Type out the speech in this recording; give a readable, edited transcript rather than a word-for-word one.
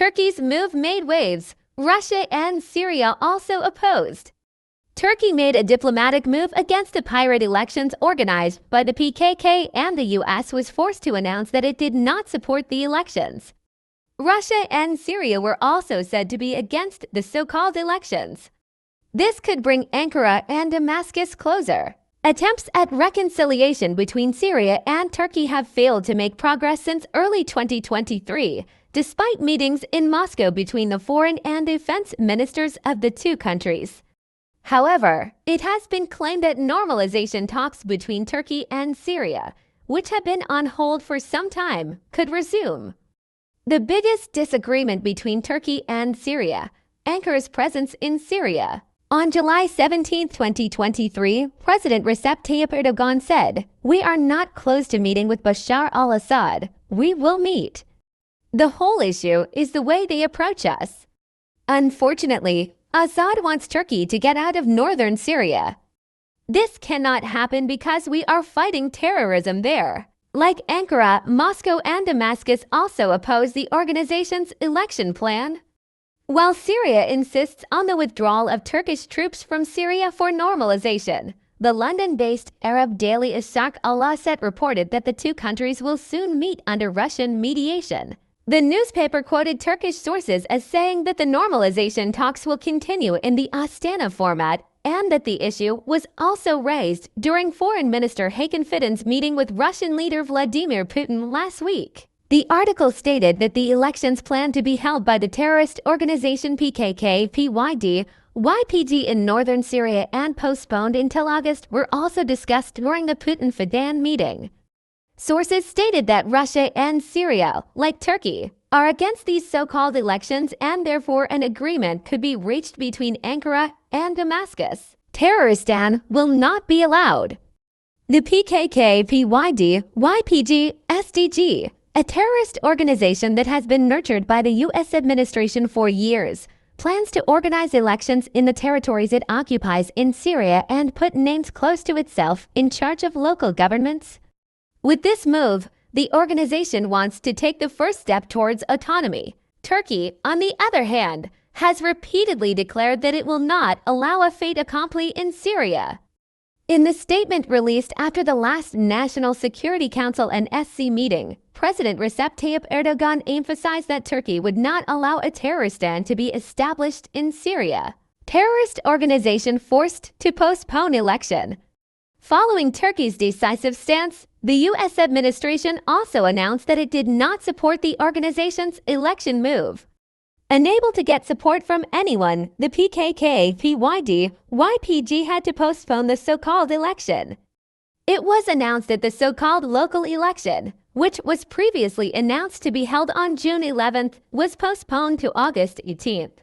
Turkey's move made waves. Russia and Syria also opposed. Turkey made a diplomatic move against the pirate elections organized by the PKK, and the U.S. was forced to announce that it did not support the elections. Russia and Syria were also said to be against the so-called elections. This could bring Ankara and Damascus closer. Attempts at reconciliation between Syria and Turkey have failed to make progress since early 2023, despite meetings in Moscow between the foreign and defense ministers of the two countries. However, it has been claimed that normalization talks between Turkey and Syria, which have been on hold for some time, could resume. The biggest disagreement between Turkey and Syria: Ankara's presence in Syria. On July 17, 2023, President Recep Tayyip Erdoğan said, "We are not close to meeting with Bashar al-Assad. We will meet. The whole issue is the way they approach us." Unfortunately, Assad wants Turkey to get out of northern Syria. This cannot happen because we are fighting terrorism there. Like Ankara, Moscow and Damascus also oppose the organization's election plan. While Syria insists on the withdrawal of Turkish troops from Syria for normalization, the London-based Arab daily al-Assad reported that the two countries will soon meet under Russian mediation. The newspaper quoted Turkish sources as saying that the normalization talks will continue in the Astana format, and that the issue was also raised during Foreign Minister Hakan Fidan's meeting with Russian leader Vladimir Putin last week. The article stated that the elections planned to be held by the terrorist organization PKK-YPG in northern Syria and postponed until August were also discussed during the Putin-Fidan meeting. Sources stated that Russia and Syria, like Turkey, are against these so-called elections, and therefore an agreement could be reached between Ankara and Damascus. Terroristan will not be allowed. The PKK-YPG, a terrorist organization that has been nurtured by the U.S. administration for years, plans to organize elections in the territories it occupies in Syria and put names close to itself in charge of local governments. With this move, the organization wants to take the first step towards autonomy. Turkey, on the other hand, has repeatedly declared that it will not allow a fait accompli in Syria. In the statement released after the last National Security Council and SC meeting, President Recep Tayyip Erdoğan emphasized that Turkey would not allow a terroristan to be established in Syria. Terrorist organization forced to postpone election. Following Turkey's decisive stance, the U.S. administration also announced that it did not support the organization's election move. Unable to get support from anyone, the PKK-YPG had to postpone the so-called election. It was announced that the so-called local election, which was previously announced to be held on June 11th, was postponed to August 18th.